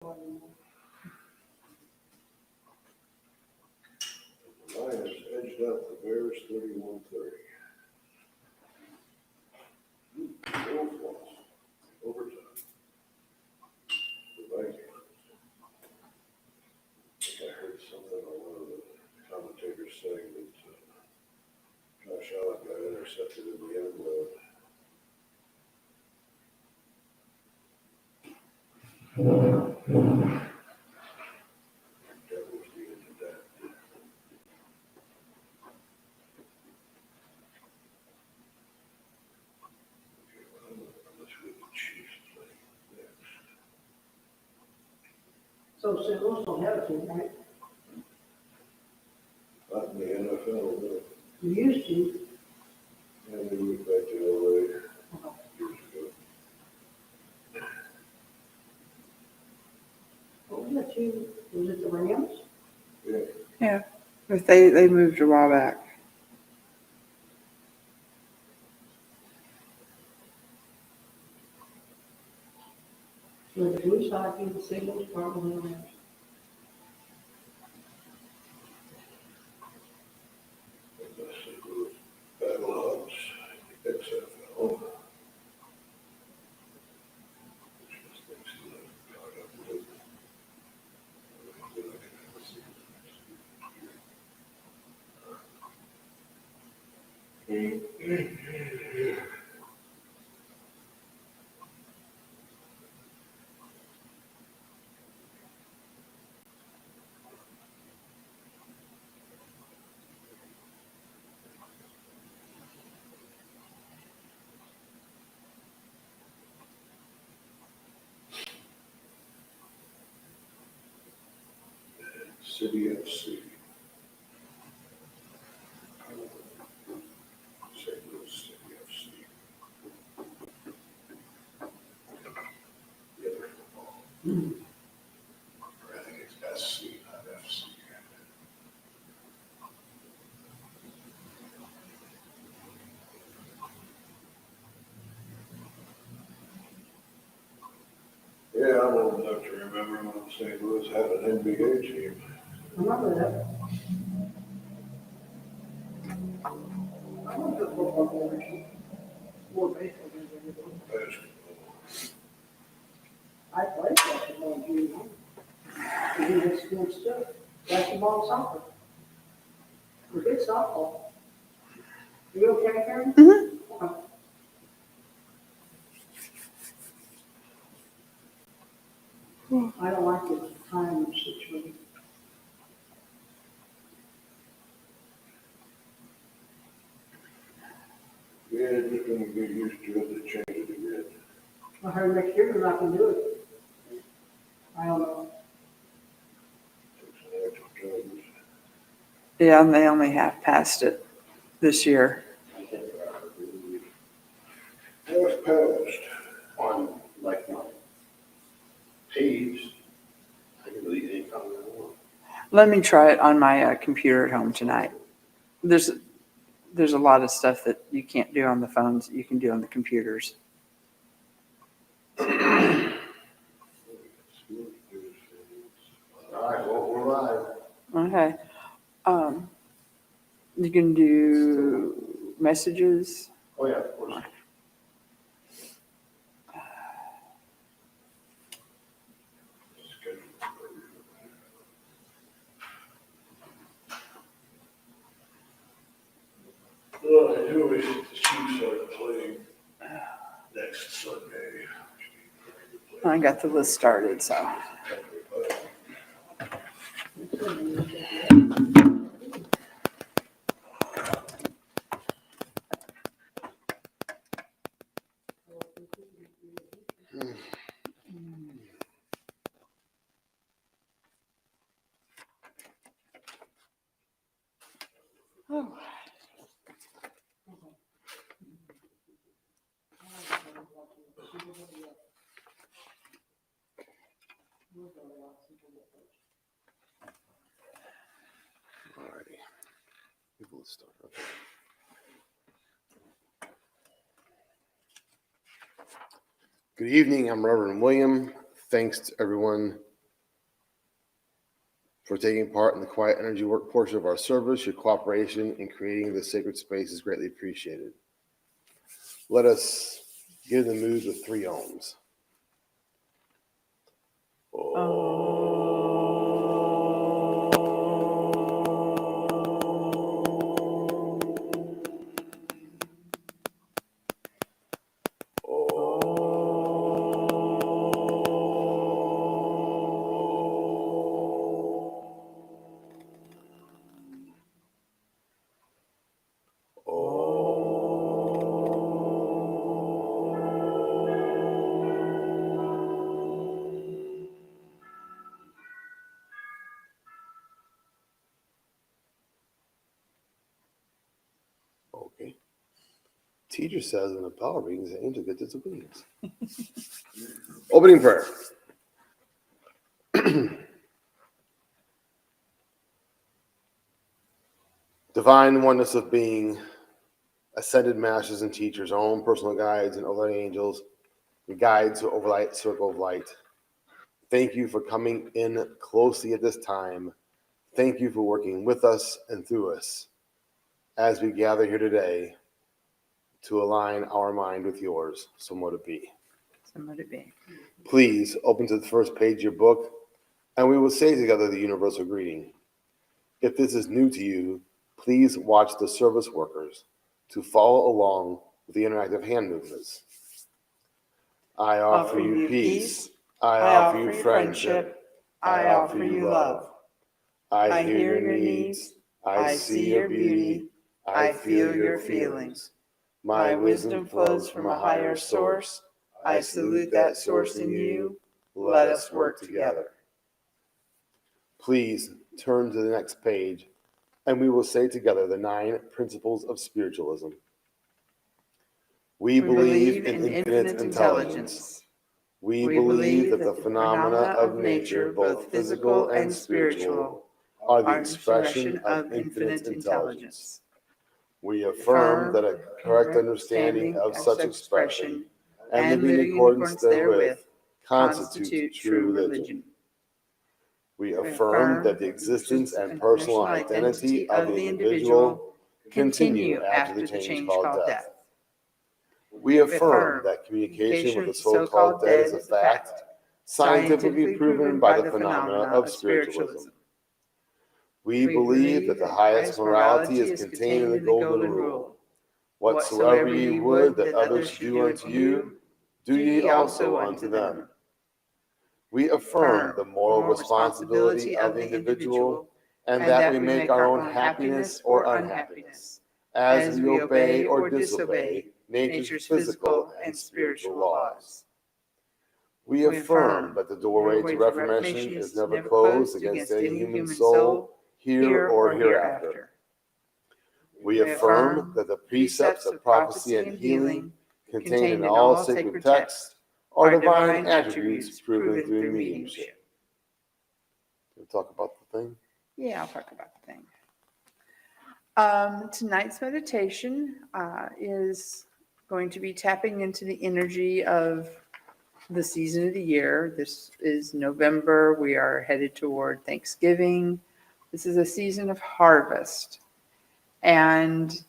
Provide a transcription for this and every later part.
Lions edged out the Bears 31-30. Wolves lost overtime. The Vikings. I heard something on one of the commentators saying that Josh Allen got intercepted in the end zone. That was the end of that. Okay, well, let's go to the Chiefs play next. So St. Louis don't have a team, right? Not in the NFL, no. You used to. And they moved back to LA years ago. What was that team? Was it the Rams? Yeah. Yeah, but they moved a while back. So the Blues hockey, the St. Louis probably the Rams. Unless they go Battle Hogs, XFL. Which is things that I've caught up with. City FC. St. Louis City FC. The other football. Or I think it's SC, not FC. Yeah, I'm old enough to remember when St. Louis had an NBA team. Remember that? I went to a football game. More baseball games than anything. Basketball. I played basketball in junior high. We did school stuff. Basketball and soccer. We did softball. You okay, Karen? Mhm. Okay. I don't like the time situation. Yeah, just gonna get used to it and change it again. I heard next year they're not gonna do it. I don't know. Takes an extra time. Yeah, and they only half passed it this year. Half passed. On like my page, I can delete any comment I want. Let me try it on my computer at home tonight. There's a lot of stuff that you can't do on the phones that you can do on the computers. All right, well, we're live. Okay. You can do messages. Oh, yeah, of course. Well, I do wish the Chiefs are playing next Sunday. I got the list started, so. Oh. All righty. Let's start. Okay. Good evening. I'm Reverend William. Thanks to everyone for taking part in the quiet energy work portion of our service. Your cooperation in creating this sacred space is greatly appreciated. Let us get in the mood with 3 ohms. Okay. Teacher says in the bell rings, the angel gets its wings. Opening prayer. Divine oneness of being, ascended masters and teachers, our own personal guides and overlight angels, and guides who overlight circle of light. Thank you for coming in closely at this time. Thank you for working with us and through us as we gather here today to align our mind with yours. So mote it be. So mote it be. Please open to the first page of your book, and we will say together the universal greeting. If this is new to you, please watch the service workers to follow along with the interactive hand movements. I offer you peace. I offer you friendship. I offer you love. I hear your needs. I see your beauty. I feel your feelings. My wisdom flows from a higher source. I salute that source in you. Let us work together. Please turn to the next page, and we will say together the 9 principles of spiritualism. We believe in infinite intelligence. We believe that the phenomena of nature, both physical and spiritual, are the expression of infinite intelligence. We affirm that a correct understanding of such expression and living in accordance therewith constitute true religion. We affirm that the existence and personal identity of the individual continue after the change called death. We affirm that communication with the so-called dead is a fact, scientifically proven by the phenomena of spiritualism. We believe that the highest morality is contained in the golden rule. Whatsoever ye would that others should do unto you, do ye also unto them. We affirm the moral responsibility of the individual, and that we make our own happiness or unhappiness, as we obey or disobey nature's physical and spiritual laws. We affirm that the doorway to reformation is never closed against any human soul, here or hereafter. We affirm that the precepts of prophecy and healing contained in all sacred texts are divine attributes proven through mediumship. We'll talk about the thing. Yeah, I'll talk about the thing. Tonight's meditation is going to be tapping into the energy of the season of the year. This is November. We are headed toward Thanksgiving. This is a season of harvest. And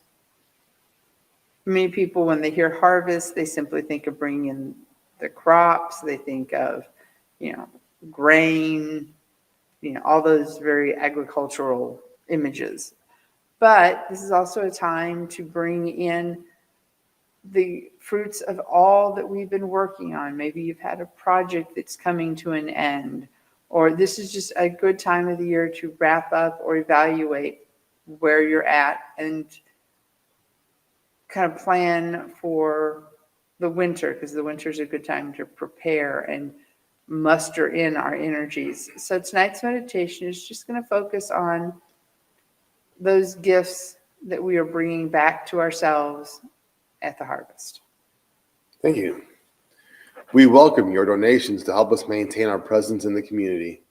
many people, when they hear harvest, they simply think of bringing in the crops. They think of, grain, all those very agricultural images. But this is also a time to bring in the fruits of all that we've been working on. Maybe you've had a project that's coming to an end, or this is just a good time of the year to wrap up or evaluate where you're at and kind of plan for the winter, because the winter is a good time to prepare and muster in our energies. So tonight's meditation is just going to focus on those gifts that we are bringing back to ourselves at the harvest. Thank you. We welcome your donations to help us maintain our presence in the community.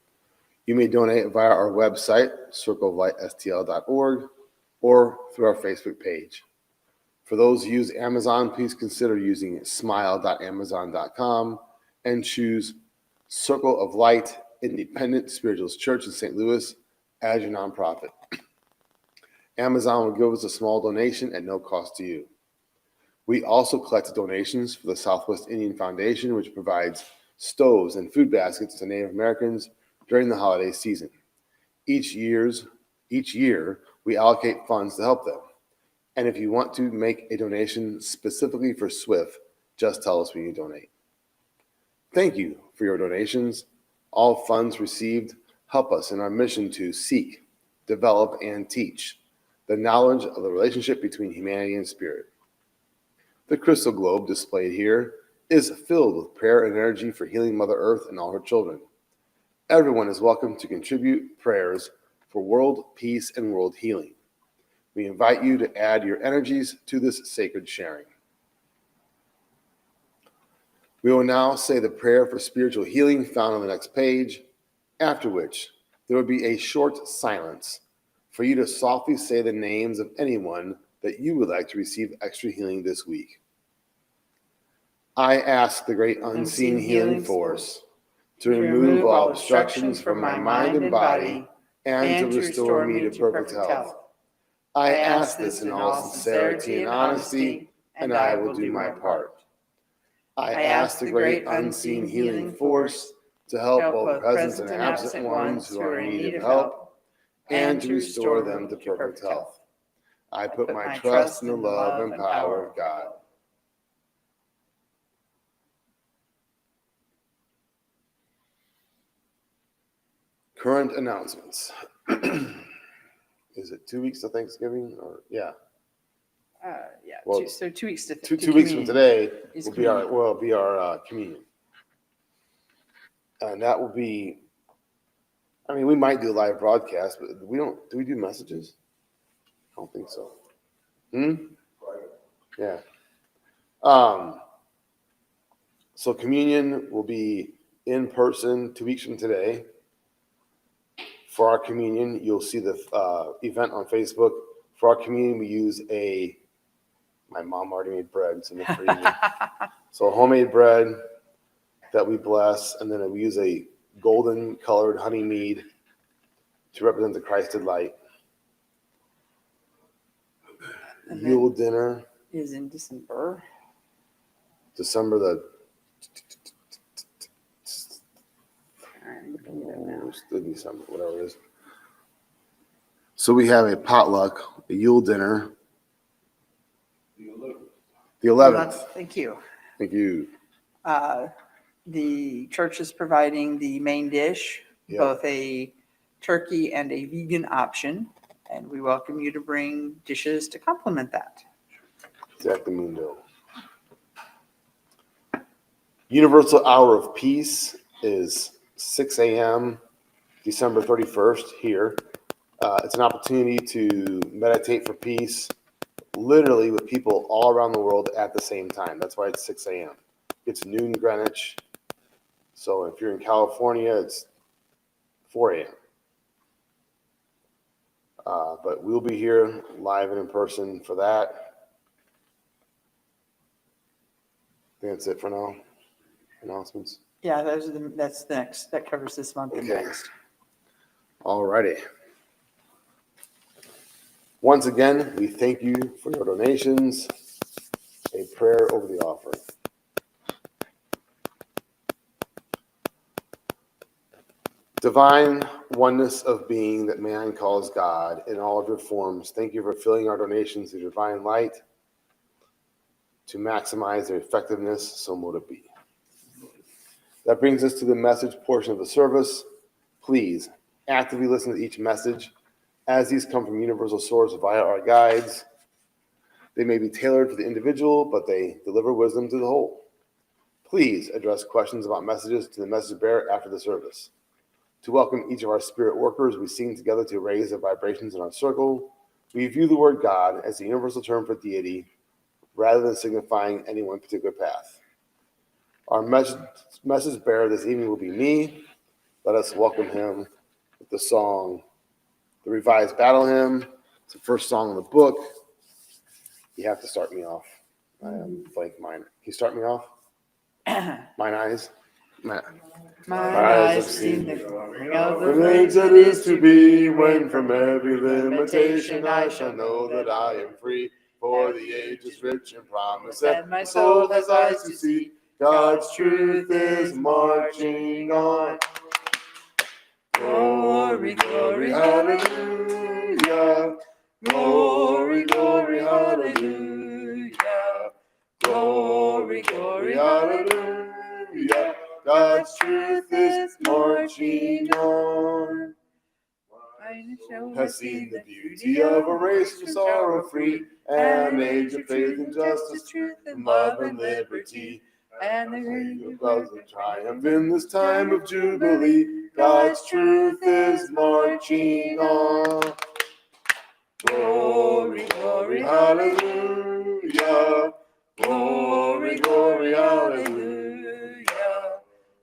You may donate via our website, circleoflightstl.org, or through our Facebook page. For those who use Amazon, please consider using smile.amazon.com and choose Circle of Light Independent Spiritualist Church in St. Louis as your nonprofit. Amazon will give us a small donation at no cost to you. We also collect donations for the Southwest Indian Foundation, which provides stoves and food baskets to Native Americans during the holiday season. Each year, we allocate funds to help them. And if you want to make a donation specifically for SWIFT, just tell us when you donate. Thank you for your donations. All funds received help us in our mission to seek, develop, and teach the knowledge of the relationship between humanity and spirit. The crystal globe displayed here is filled with prayer and energy for healing Mother Earth and all her children. Everyone is welcome to contribute prayers for world peace and world healing. We invite you to add your energies to this sacred sharing. We will now say the prayer for spiritual healing found on the next page, after which there will be a short silence for you to softly say the names of anyone that you would like to receive extra healing this week. I ask the great unseen healing force to remove all obstructions from my mind and body and to restore me to perfect health. I ask this in all sincerity and honesty, and I will do my part. I ask the great unseen healing force to help both present and absent ones who are in need of help and to restore them to perfect health. I put my trust in the love and power of God. Current announcements. Is it 2 weeks to Thanksgiving? Or yeah. Yeah, Well, so 2 weeks to Two weeks from today is will be our communion, and that will be. I mean, we might do a live broadcast, but we don't. Do we do messages? I don't think so. Yeah. So communion will be in person 2 weeks from today. For our communion, you'll see the event on Facebook. For our communion, we use my mom already made bread, so for you. So homemade bread that we bless, and then we use a golden colored honey mead to represent the Christed light. And Yule dinner is in December. December the I'm looking it up now. December, whatever it is. So we have a potluck, a Yule dinner. The 11th. Thank you. Thank you. The church is providing the main dish, Yep. both a turkey and a vegan option, and we welcome you to bring dishes to complement that. Exactamundo. Universal Hour of Peace is 6 a.m. December 31st here. It's an opportunity to meditate for peace, literally with people all around the world at the same time. That's why it's 6 a.m. It's noon Greenwich. So if you're in California, it's 4 a.m. But we'll be here live and in person for that. I think that's it for now. Announcements. Yeah, that's the next. That covers this month and Okay. next. All righty. Once again, we thank you for your donations. A prayer over the offering. Divine oneness of being that man calls God in all of your forms, thank you for filling our donations with divine light to maximize their effectiveness, so mote it be. That brings us to the message portion of the service. Please actively listen to each message as these come from universal source via our guides. They may be tailored for the individual, but they deliver wisdom to the whole. Please address questions about messages to the message bearer after the service. To welcome each of our spirit workers, we sing together to raise the vibrations in our circle. We view the word God as the universal term for deity, rather than signifying any one particular path. Our message bearer this evening will be me. Let us welcome him with the song, the Revised Battle Hymn. It's the first song in the book. You have to start me off. I am blank mine. Can you start me off? Mine eyes. Matt. Mine eyes eyes have seen the glory of the The things that is to be, when from every limitation I shall know that I am free. For the age is rich in promise, and my soul has eyes to see. God's truth is marching on. Glory, glory, hallelujah. Glory, glory, hallelujah. Glory, glory, hallelujah. God's truth is marching on. Has seen the beauty of a race from sorrow free, an age of faith and justice, truth and love and liberty, and the ring of triumph in this time of jubilee. God's truth is marching on. Glory, glory, hallelujah. Glory, glory, hallelujah.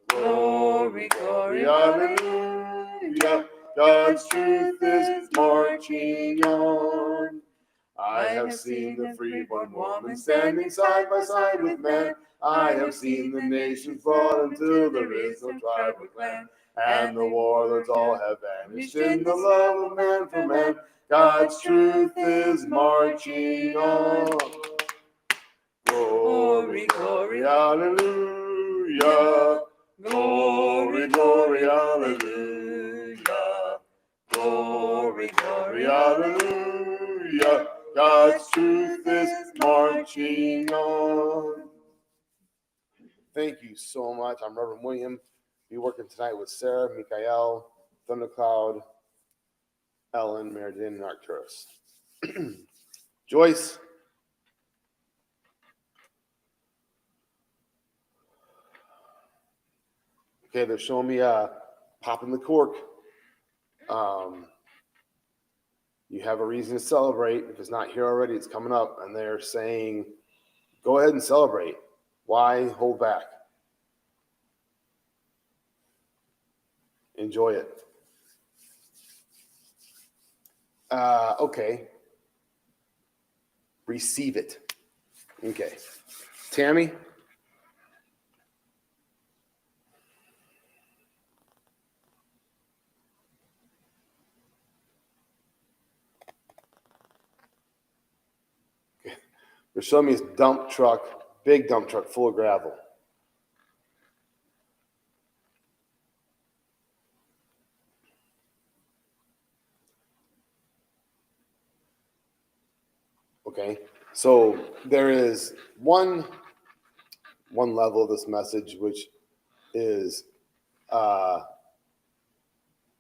Glory, glory, hallelujah. God's truth is marching on. I have seen the freeborn woman standing side by side with man. I have seen the nations fall until there is no tribe or clan. And the warlords all have vanished in the love of man for man. God's truth is marching on. Glory, glory, hallelujah. Glory, glory, hallelujah. Glory, glory, hallelujah. God's truth is marching on. Thank you so much. I'm Reverend William. Be working tonight with Sarah, Mikael, Thundercloud, Ellen, Meredith, and Arcturus. Joyce. Okay, they're showing me popping the cork. You have a reason to celebrate. If it's not here already, it's coming up. And they're saying, go ahead and celebrate. Why hold back? Enjoy it. Okay. Receive it. Okay. Tammy? They're showing me this dump truck, big dump truck full of gravel. Okay, so there is one level of this message, which is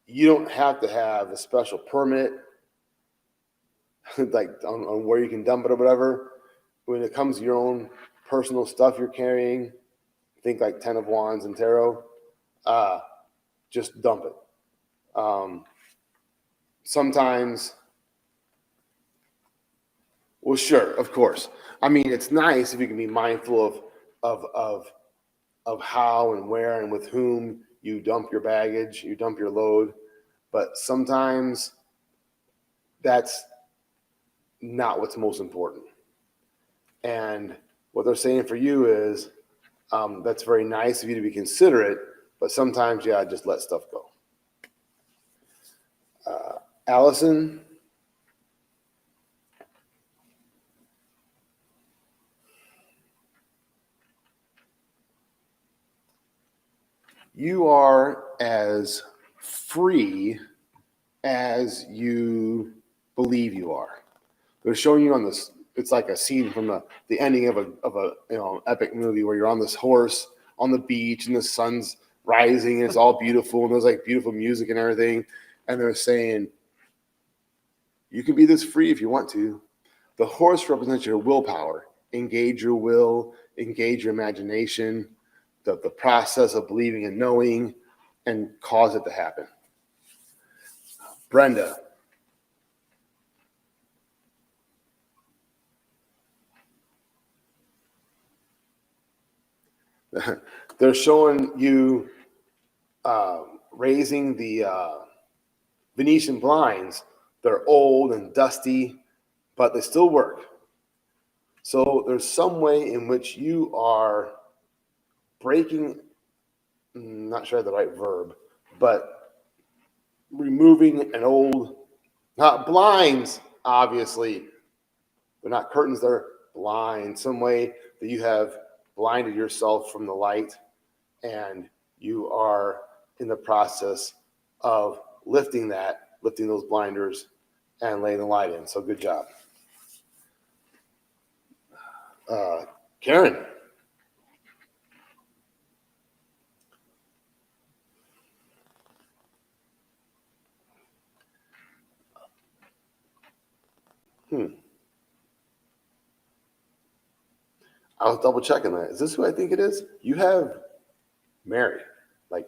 you don't have to have a special permit, like on where you can dump it or whatever. When it comes to your own personal stuff you're carrying, think like 10 of Wands and tarot, just dump it. Sometimes, well, sure, of course. I mean, it's nice if you can be mindful of how and where and with whom you dump your baggage, you dump your load. But sometimes that's not what's most important. And what they're saying for you is that's very nice of you to be considerate, but sometimes, yeah, just let stuff go. Allison? You are as free as you believe you are. They're showing you on this. It's like a scene from the ending of a epic movie where you're on this horse on the beach and the sun's rising and it's all beautiful and there's like beautiful music and everything. And they're saying, you can be this free if you want to. The horse represents your willpower. Engage your will, engage your imagination, the process of believing and knowing, and cause it to happen. Brenda. They're showing you raising the Venetian blinds. They're old and dusty, but they still work. So there's some way in which you are breaking not sure I have the right verb, but removing an old, not blinds, obviously. They're not curtains, they're blinds. Some way that you have blinded yourself from the light and you are in the process of lifting those blinders and laying the light in. So good job. Karen. I was double checking that. Is this who I think it is? You have Mary, like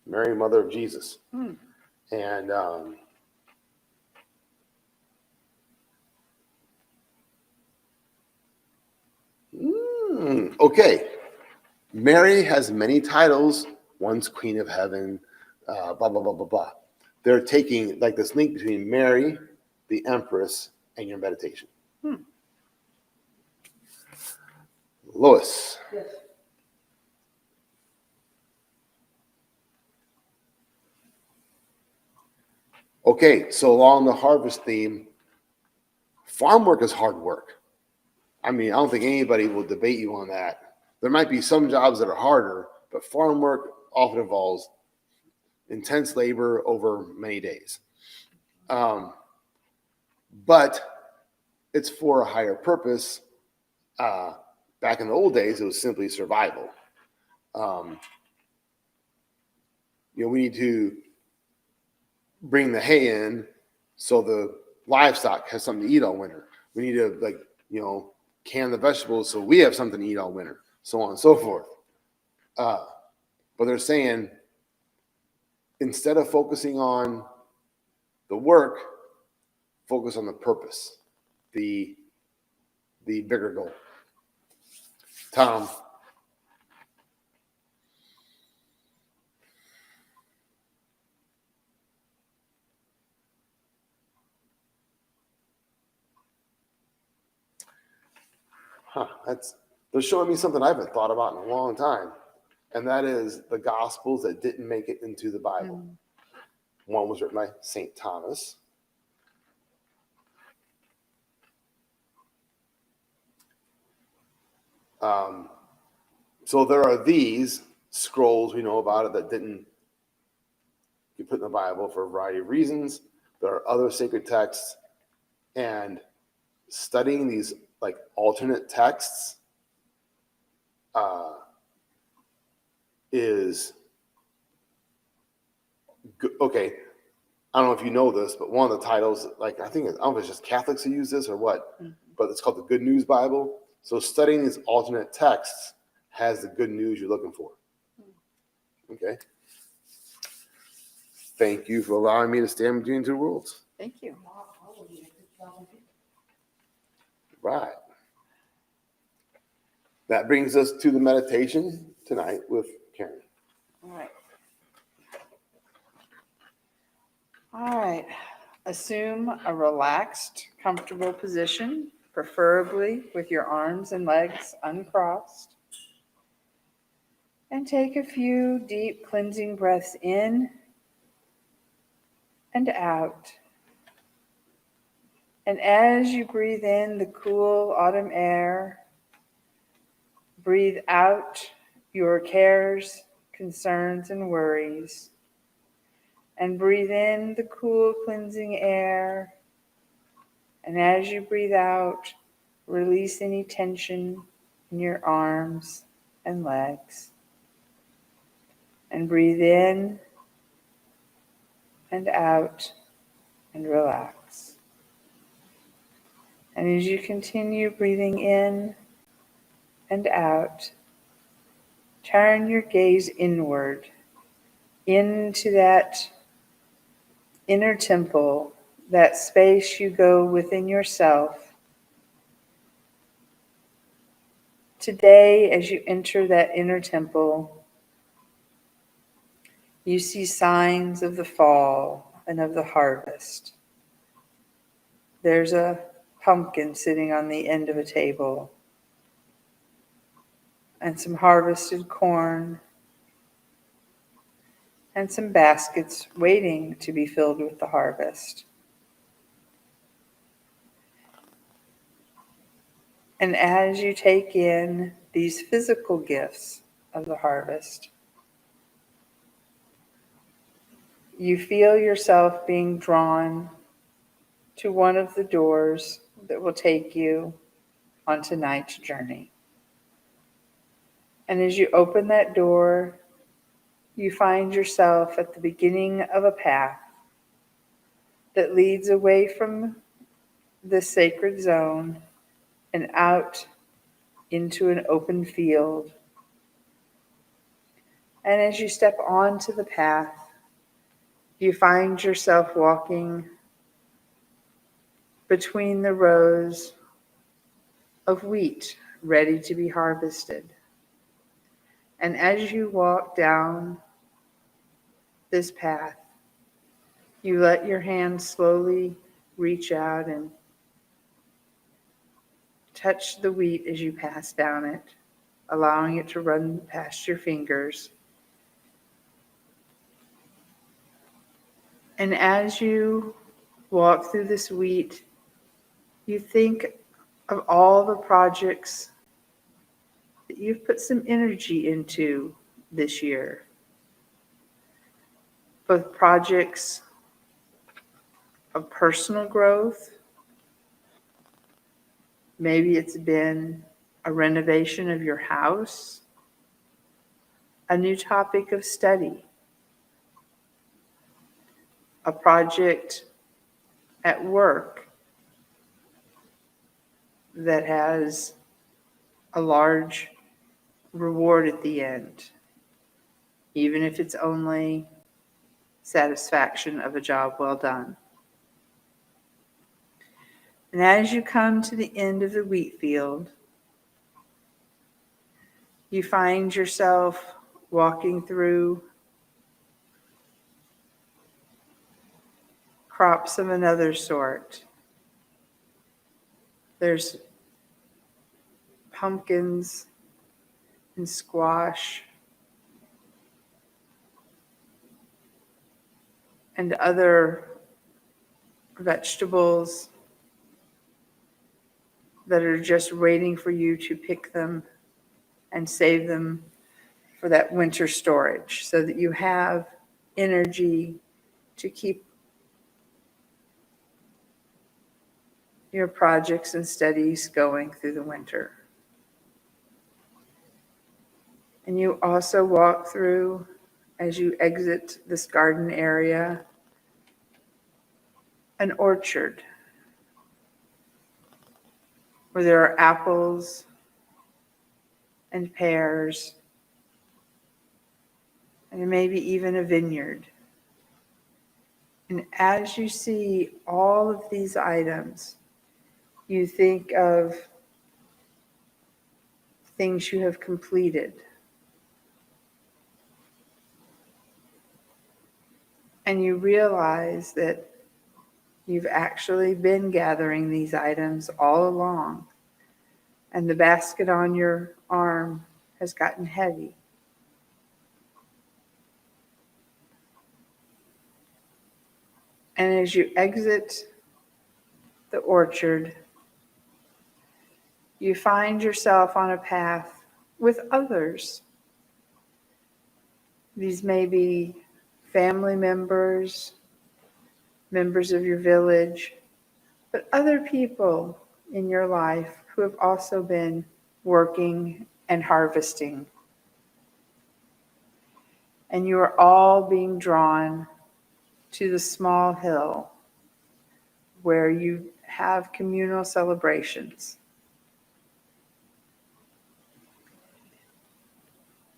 Mary, mother of Jesus. And okay. Mary has many titles. One's Queen of Heaven, blah, blah, blah, blah, blah. They're taking like this link between Mary, the Empress, and your meditation. Lois. Yes. Okay, so along the harvest theme, farm work is hard work. I mean, I don't think anybody will debate you on that. There might be some jobs that are harder, but farm work often involves intense labor over many days. But it's for a higher purpose. Back in the old days, it was simply survival. We need to bring the hay in so the livestock has something to eat all winter. We need to can the vegetables so we have something to eat all winter, so on and so forth. But they're saying instead of focusing on the work, focus on the purpose, the bigger goal. Tom. They're showing me something I haven't thought about in a long time, and that is the Gospels that didn't make it into the Bible. One was written by St. Thomas. So there are these scrolls we know about it that didn't get put in the Bible for a variety of reasons. There are other sacred texts, and studying these like alternate texts is good. Okay, I don't know if you know this, but one of the titles, I don't know if it's just Catholics who use this or what, but it's called the Good News Bible. So studying these alternate texts has the good news you're looking for. Okay. Thank you for allowing me to stand between two worlds. Thank you. Right. That brings us to the meditation tonight with Karen. All right. Assume a relaxed, comfortable position, preferably with your arms and legs uncrossed. And take a few deep cleansing breaths in and out. And as you breathe in the cool autumn air, breathe out your cares, concerns, and worries. And breathe in the cool cleansing air. And as you breathe out, release any tension in your arms and legs. And breathe in and out and relax. And as you continue breathing in and out, turn your gaze inward into that inner temple, that space you go within yourself. Today, as you enter that inner temple, you see signs of the fall and of the harvest. There's a pumpkin sitting on the end of a table, and some harvested corn, and some baskets waiting to be filled with the harvest. And as you take in these physical gifts of the harvest, you feel yourself being drawn to one of the doors that will take you on tonight's journey. And as you open that door, you find yourself at the beginning of a path that leads away from the sacred zone and out into an open field. And as you step onto the path, you find yourself walking between the rows of wheat ready to be harvested. And as you walk down this path, you let your hand slowly reach out and touch the wheat as you pass down it, allowing it to run past your fingers. And as you walk through this wheat, you think of all the projects that you've put some energy into this year. Both projects of personal growth. Maybe it's been a renovation of your house, a new topic of study, a project at work that has a large reward at the end, even if it's only satisfaction of a job well done. And as you come to the end of the wheat field, you find yourself walking through crops of another sort. There's pumpkins and squash and other vegetables that are just waiting for you to pick them and save them for that winter storage so that you have energy to keep your projects and studies going through the winter. And you also walk through, as you exit this garden area, an orchard where there are apples and pears and maybe even a vineyard. And as you see all of these items, you think of things you have completed. And you realize that you've actually been gathering these items all along, and the basket on your arm has gotten heavy. And as you exit the orchard, you find yourself on a path with others. These may be family members, members of your village, but other people in your life who have also been working and harvesting. And you are all being drawn to the small hill where you have communal celebrations.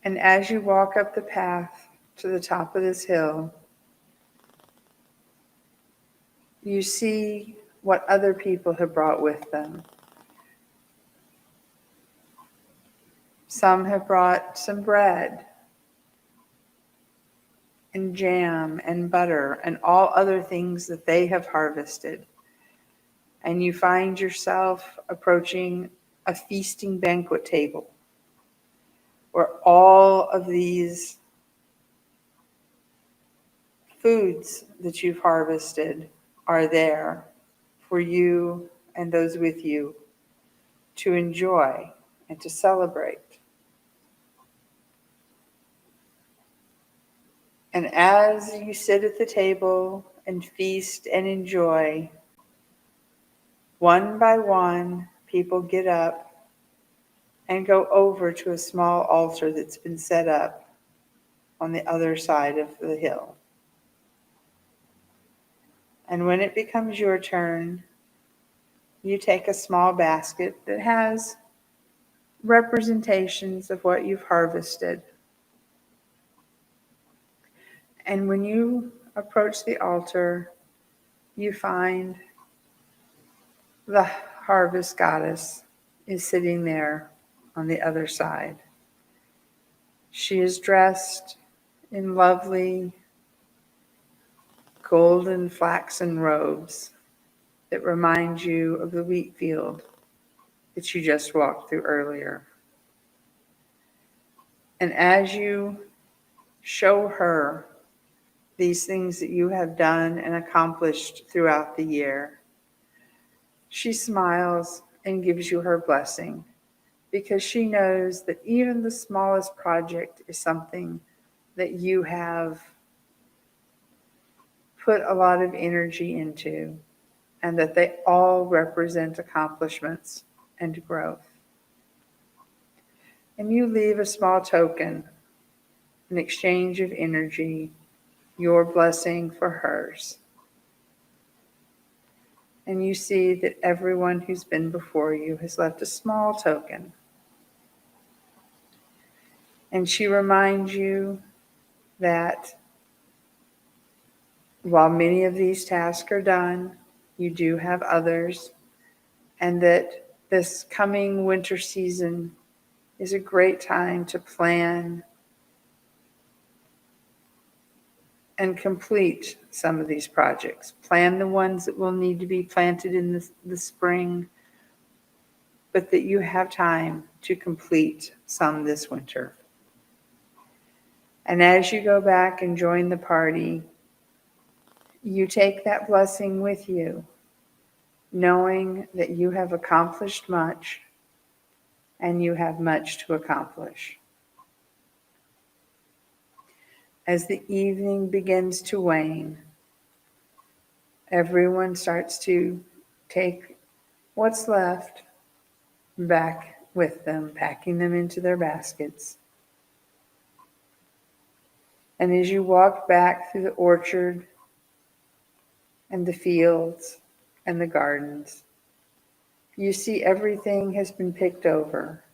And as you walk up the path to the top of this hill, you see what other people have brought with them. Some have brought some bread and jam and butter and all other things that they have harvested. And you find yourself approaching a feasting banquet table where all of these foods that you've harvested are there for you and those with you to enjoy and to celebrate. And as you sit at the table and feast and enjoy, one by one, people get up and go over to a small altar that's been set up on the other side of the hill. And when it becomes your turn, you take a small basket that has representations of what you've harvested. And when you approach the altar, you find the harvest goddess is sitting there on the other side. She is dressed in lovely golden flaxen robes that remind you of the wheat field that you just walked through earlier. And as you show her these things that you have done and accomplished throughout the year, she smiles and gives you her blessing, because she knows that even the smallest project is something that you have put a lot of energy into, and that they all represent accomplishments and growth. And you leave a small token, an exchange of energy, your blessing for hers. And you see that everyone who's been before you has left a small token. And she reminds you that while many of these tasks are done, you do have others, and that this coming winter season is a great time to plan and complete some of these projects. Plan the ones that will need to be planted in the spring, but that you have time to complete some this winter. And as you go back and join the party, you take that blessing with you, knowing that you have accomplished much and you have much to accomplish. As the evening begins to wane, everyone starts to take what's left back with them, packing them into their baskets. And as you walk back through the orchard and the fields and the gardens, you see everything has been picked over.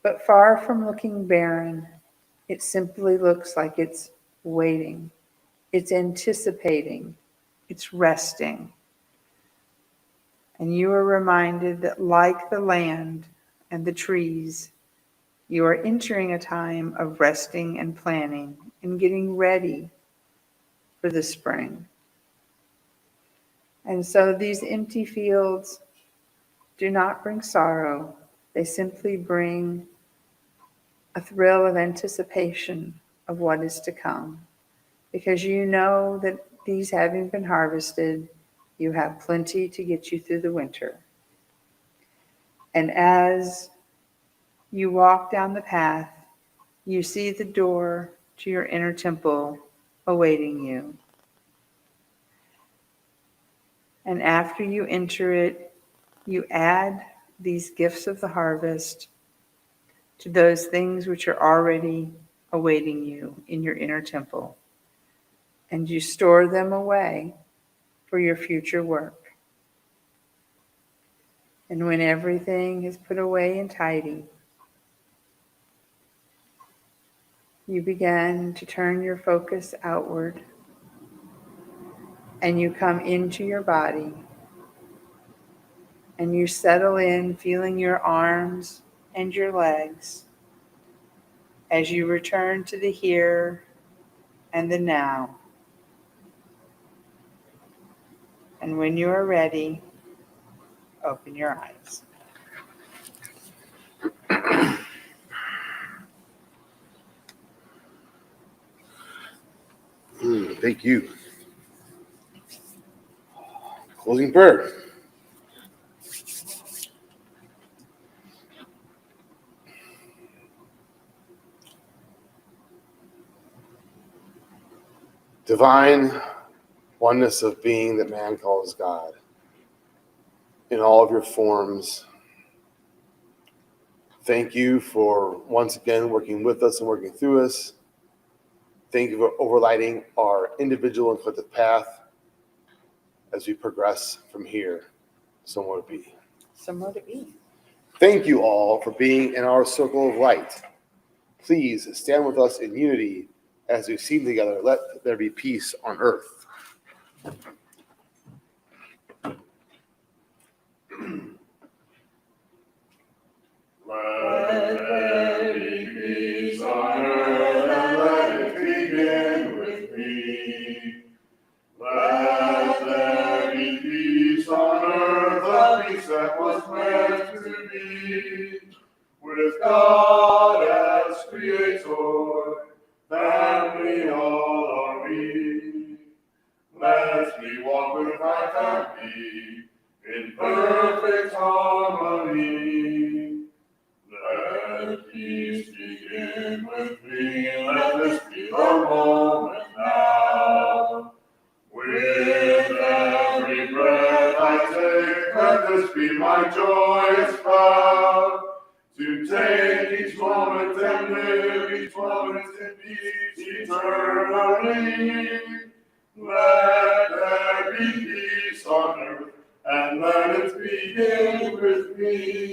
But far from looking barren, it simply looks like it's waiting, it's anticipating, it's resting. And you are reminded that, like the land and the trees, you are entering a time of resting and planning and getting ready for the spring. And so these empty fields do not bring sorrow. They simply bring a thrill of anticipation of what is to come. Because you know that these having been harvested, you have plenty to get you through the winter. And as you walk down the path, you see the door to your inner temple awaiting you. And after you enter it, you add these gifts of the harvest to those things which are already awaiting you in your inner temple. And you store them away for your future work. And when everything is put away and tidy, you begin to turn your focus outward, and you come into your body, and you settle in, feeling your arms and your legs as you return to the here and the now. And when you are ready, open your eyes. Thank you. Closing prayer. Divine oneness of being that man calls God, in all of your forms. Thank you for once again working with us and working through us. Thank you for overlighting our individual and collective path as we progress from here somewhere to be. Somewhere to be. Thank you all for being in our circle of light. Please stand with us in unity as we sing together. Let there be peace on earth. Let there be peace on earth, and let it begin with me. Let there be peace on earth, a peace that was meant to be. With God as Creator, family all are we. Let me walk with my family in perfect harmony. Let peace begin with me, let this be the moment now. With every breath I take, let this be my joyous vow. To take each moment and live each moment in peace eternally. Let there be peace on earth, and let it begin with me.